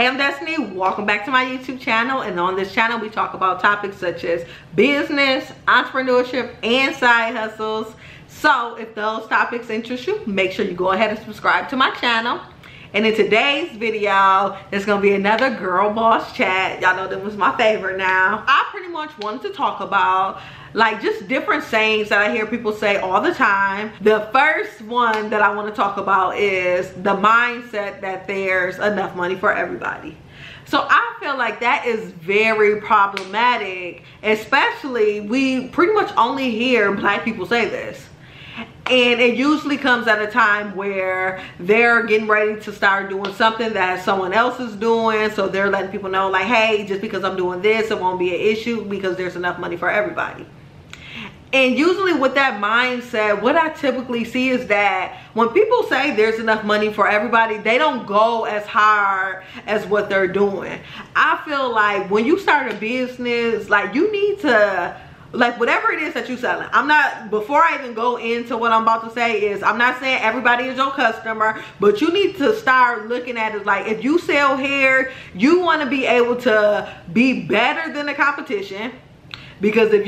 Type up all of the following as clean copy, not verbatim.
Hey, I'm Destiny. Welcome back to my YouTube channel. And on this channel, we talk about topics such as business, entrepreneurship, and side hustles. So if those topics interest you, make sure you go ahead and subscribe to my channel. And in today's video, there's gonna be another girl boss chat. Y'all know that was my favorite now. I pretty much wanted to talk about like just different sayings that I hear people say all the time. The first one that I want to talk about is the mindset that there's enough money for everybody. So I feel like that is very problematic, especially we pretty much only hear Black people say this. And it usually comes at a time where they're getting ready to start doing something that someone else is doing. So they're letting people know like, hey, just because I'm doing this, it won't be an issue because there's enough money for everybody. And usually with that mindset, what I typically see is that when people say there's enough money for everybody, they don't go as hard as what they're doing. I feel like when you start a business, like you need to, like whatever it is that you're selling, before I even go into what I'm about to say is, I'm not saying everybody is your customer, but you need to start looking at it like if you sell hair, you want to be able to be better than the competition. Because if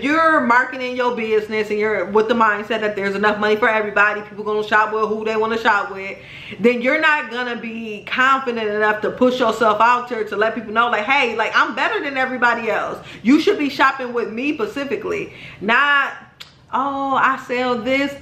you're marketing your business and you're with the mindset that there's enough money for everybody, people gonna shop with who they want to shop with, then you're not gonna be confident enough to push yourself out there to let people know like, hey, like I'm better than everybody else. You should be shopping with me specifically, not, oh, I sell this.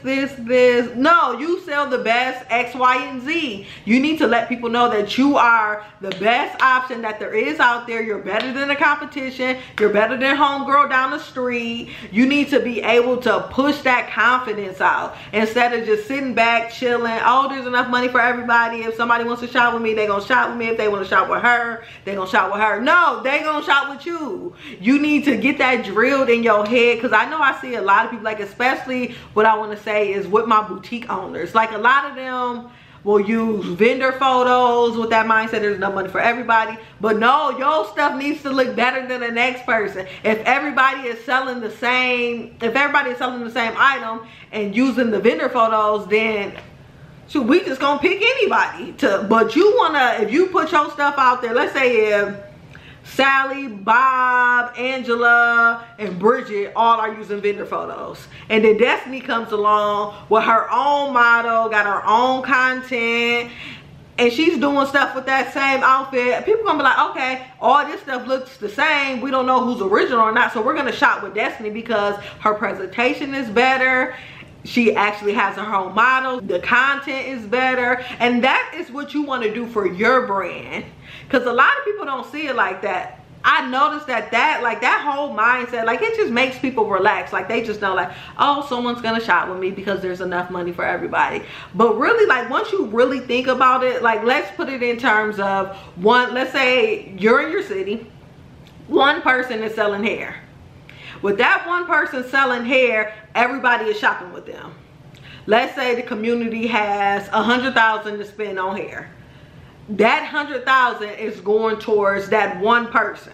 No, you sell the best X, Y, and Z. You need to let people know that you are the best option that there is out there. You're better than the competition. You're better than homegirl down the street. You need to be able to push that confidence out instead of just sitting back, chilling. Oh, there's enough money for everybody. If somebody wants to shop with me, they're going to shop with me. If they want to shop with her, they're going to shop with her. No, they're going to shop with you. You need to get that drilled in your head, because I know I see a lot of people, like especially what I want to say is with my boutique owners, like a lot of them will use vendor photos with that mindset there's enough money for everybody. But no, your stuff needs to look better than the next person. If everybody is selling the same item and using the vendor photos, then shoot, we just gonna pick anybody to. But you wanna, if you put your stuff out there, let's say if Sally, Bob, Angela, and Bridget all are using vendor photos, and then Destiny comes along with her own model, got her own content, and she's doing stuff with that same outfit, people gonna be like, okay, all this stuff looks the same, we don't know who's original or not, so we're gonna shop with Destiny because her presentation is better, she actually has her own model, the content is better. And that is what you want to do for your brand, because a lot of people don't see it like that. I noticed that whole mindset, like it just makes people relax. Like they just know like, oh, someone's gonna shop with me because there's enough money for everybody. But really, like once you really think about it, like let's put it in terms of one, let's say you're in your city, one person is selling hair. With that one person selling hair, everybody is shopping with them. Let's say the community has $100,000 to spend on hair. That $100,000 is going towards that one person,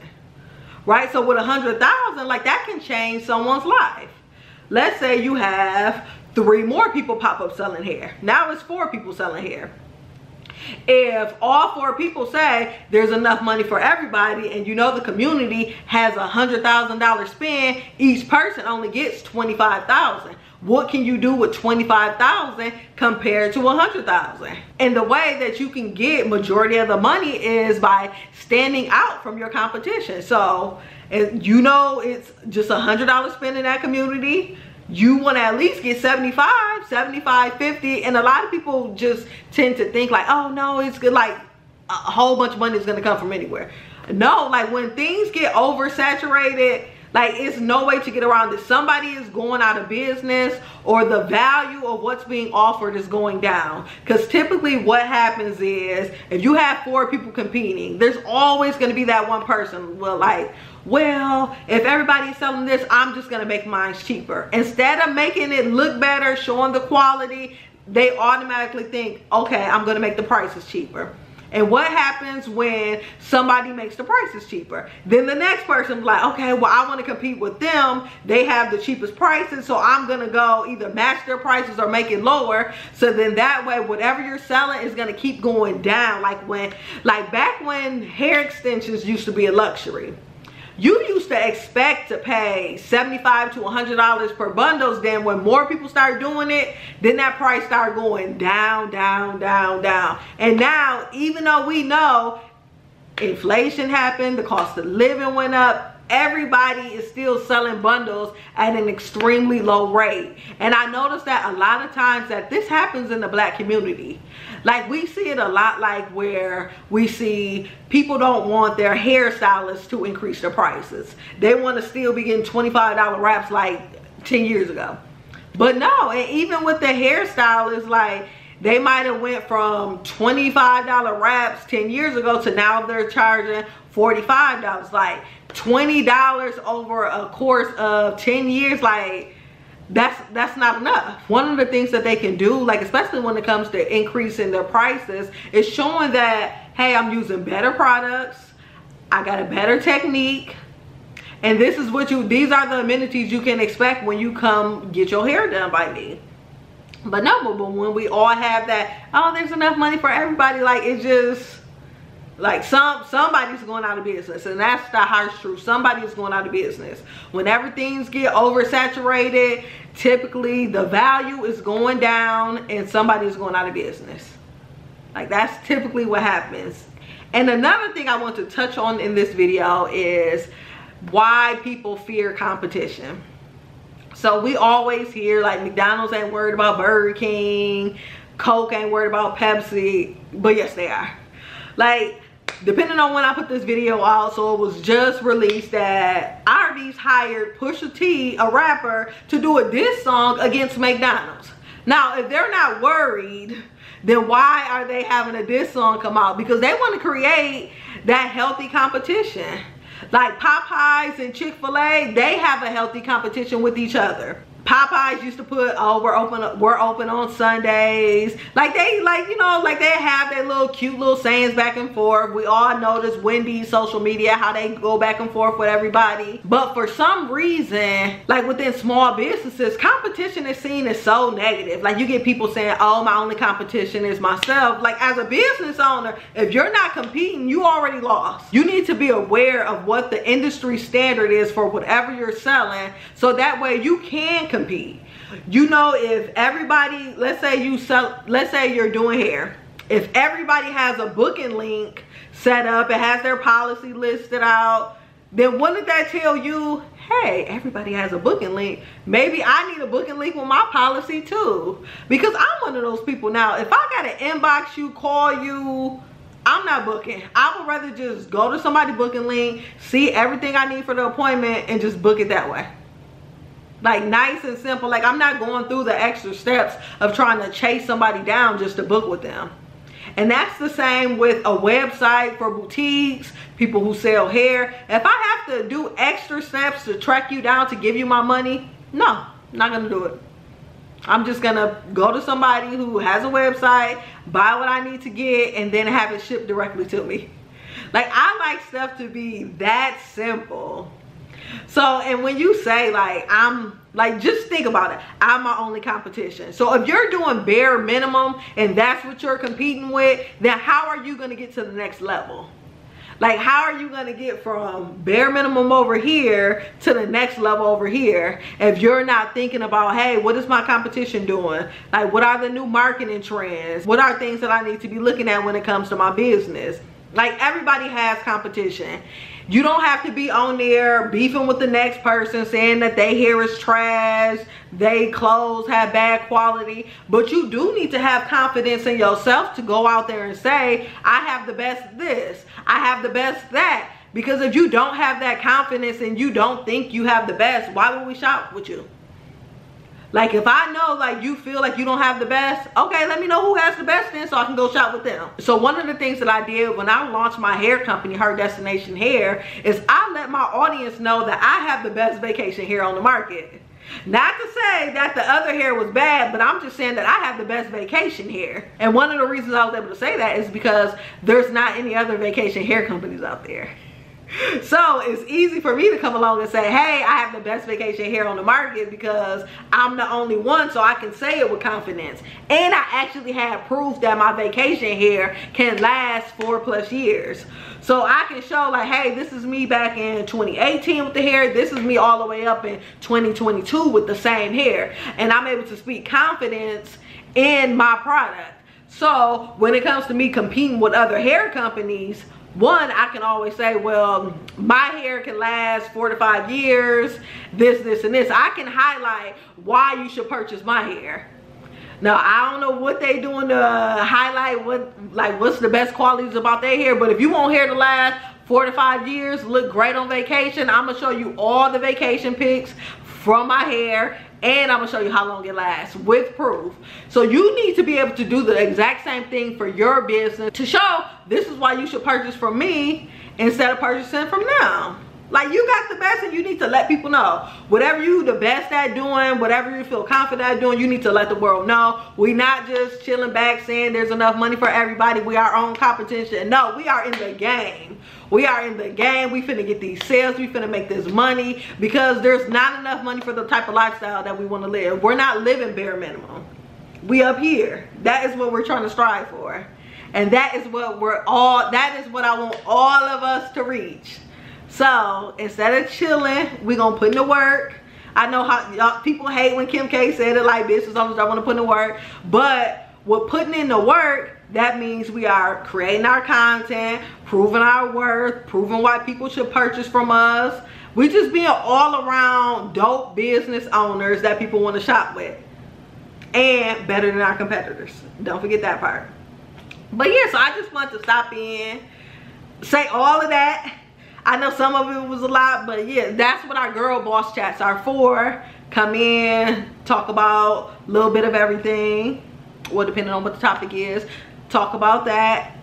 right? So with $100,000, like that can change someone's life. Let's say you have 3 more people pop up selling hair. Now it's 4 people selling hair. If all 4 people say there's enough money for everybody, and you know the community has $100,000 spend, each person only gets $25,000. What can you do with $25,000 compared to $100,000? And the way that you can get majority of the money is by standing out from your competition. So, you know, it's just $100 spend in that community. You want to at least get 75, 50, and a lot of people just tend to think like, oh no, it's good, like a whole bunch of money is going to come from anywhere. No, like when things get oversaturated, like it's no way to get around it. Somebody is going out of business, or the value of what's being offered is going down. Because typically what happens is if you have 4 people competing, there's always going to be that one person well, if everybody's selling this, I'm just gonna make mine cheaper. Instead of making it look better, showing the quality, they automatically think, okay, I'm gonna make the prices cheaper. And what happens when somebody makes the prices cheaper? Then the next person like, okay, well, I want to compete with them. They have the cheapest prices, so I'm gonna go either match their prices or make it lower. So then that way, whatever you're selling is gonna keep going down. Like back when hair extensions used to be a luxury, you used to expect to pay $75 to $100 per bundles. Then when more people started doing it, then that price started going down, down, down, down. And now, even though we know inflation happened, the cost of living went up, everybody is still selling bundles at an extremely low rate. And I noticed that a lot of times that this happens in the Black community. Like, we see it a lot, like where we see people don't want their hairstylists to increase their prices. They want to still be getting $25 wraps like 10 years ago. But no, and even with the hairstylists, like, they might have went from $25 wraps 10 years ago to now they're charging $45. Like, $20 over a course of 10 years, like, that's not enough. One of the things that they can do, like especially when it comes to increasing their prices, is showing that, hey, I'm using better products, I got a better technique, and this is what these are the amenities you can expect when you come get your hair done by me. But no, but when we all have that, oh, there's enough money for everybody, like, it just, like, somebody's going out of business. And that's the harsh truth. Somebody's going out of business. Whenever things get oversaturated, typically the value is going down and somebody's going out of business. Like, that's typically what happens. And another thing I want to touch on in this video is why people fear competition. So we always hear, like, McDonald's ain't worried about Burger King, Coke ain't worried about Pepsi, but yes, they are. Like, depending on when I put this video out, so it was just released that Arby's hired Pusha T, a rapper, to do a diss song against McDonald's. Now, if they're not worried, then why are they having a diss song come out? Because they want to create that healthy competition. Like Popeyes and Chick-fil-A, they have a healthy competition with each other. Popeyes used to put, oh, we're open on Sundays. Like, they, like, you know, like, they have their little cute little sayings back and forth. We all notice Wendy's social media, how they go back and forth with everybody. But for some reason, like within small businesses, competition is seen as so negative. Like, you get people saying, oh, my only competition is myself. Like, as a business owner, if you're not competing, you already lost. You need to be aware of what the industry standard is for whatever you're selling, so that way you can compete. You know, if everybody, let's say you're doing hair, if everybody has a booking link set up, it has their policy listed out, then wouldn't that tell you, hey, everybody has a booking link, maybe I need a booking link with my policy too? Because I'm one of those people now, if I gotta inbox you, call you, I'm not booking. I would rather just go to somebody's booking link, see everything I need for the appointment, and just book it that way. Like, nice and simple. Like, I'm not going through the extra steps of trying to chase somebody down just to book with them. And that's the same with a website for boutiques, people who sell hair. If I have to do extra steps to track you down to give you my money, no, I'm not gonna do it. I'm just gonna go to somebody who has a website, buy what I need to get, and then have it shipped directly to me. Like, I like stuff to be that simple. So, and when you say, like, I'm, like, just think about it, I'm my only competition. So if you're doing bare minimum and that's what you're competing with, then how are you going to get to the next level? Like, how are you going to get from bare minimum over here to the next level over here if you're not thinking about, hey, what is my competition doing? Like, what are the new marketing trends? What are things that I need to be looking at when it comes to my business? Like, everybody has competition. You don't have to be on there beefing with the next person, saying that their hair is trash, they clothes have bad quality. But you do need to have confidence in yourself to go out there and say, I have the best this, I have the best that. Because if you don't have that confidence and you don't think you have the best, why would we shop with you? Like, if I know, like, you feel like you don't have the best, okay, let me know who has the best then so I can go shop with them. So one of the things that I did when I launched my hair company, Her Destination Hair, is I let my audience know that I have the best vacation hair on the market. Not to say that the other hair was bad, but I'm just saying that I have the best vacation hair. And one of the reasons I was able to say that is because there's not any other vacation hair companies out there. So it's easy for me to come along and say, hey, I have the best vacation hair on the market because I'm the only one, so I can say it with confidence. And I actually have proof that my vacation hair can last 4+ years. So I can show like, hey, this is me back in 2018 with the hair. This is me all the way up in 2022 with the same hair. And I'm able to speak confidence in my product. So when it comes to me competing with other hair companies, one, I can always say, well, my hair can last 4 to 5 years, this, and this. I can highlight why you should purchase my hair. Now, I don't know what they doing to highlight what's the best qualities about their hair, but if you want hair to last 4 to 5 years, look great on vacation, I'm gonna show you all the vacation pics from my hair, and I'm gonna show you how long it lasts with proof. So you need to be able to do the exact same thing for your business to show this is why you should purchase from me instead of purchasing from them. Like, you got the best, and you need to let people know. Whatever you the best at doing, whatever you feel confident at doing, you need to let the world know. We not just chilling back saying there's enough money for everybody. We are our own competition. No, we are in the game. We are in the game. We finna get these sales. We finna make this money because there's not enough money for the type of lifestyle that we want to live. We're not living bare minimum. We up here. That is what we're trying to strive for. And that is what that is what I want all of us to reach. So instead of chilling, we're gonna put in the work. I know how people hate when Kim K said it like business owners don't want to put in the work, but with putting in the work, that means we are creating our content, proving our worth, proving why people should purchase from us. We just being all around dope business owners that people want to shop with, and better than our competitors. Don't forget that part. But yeah, so I just wanted to stop in, say all of that. I know some of it was a lot, but yeah, that's what our girl boss chats are for. Come in, talk about a little bit of everything, well, depending on what the topic is, talk about that.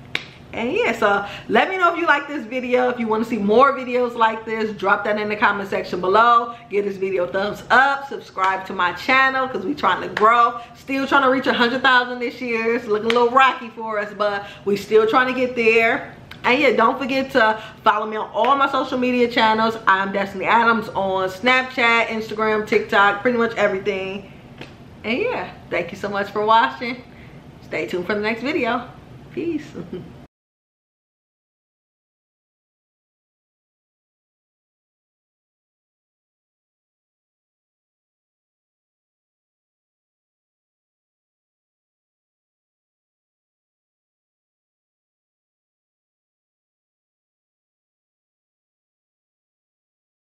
And yeah, so let me know if you like this video. If you want to see more videos like this, drop that in the comment section below. Give this video a thumbs up, subscribe to my channel because we're trying to grow. Still trying to reach 100,000 this year. It's looking a little rocky for us, but we're still trying to get there. And yeah, don't forget to follow me on all my social media channels. I'm Destiny Adams on Snapchat, Instagram, TikTok, pretty much everything. And yeah, thank you so much for watching. Stay tuned for the next video. Peace.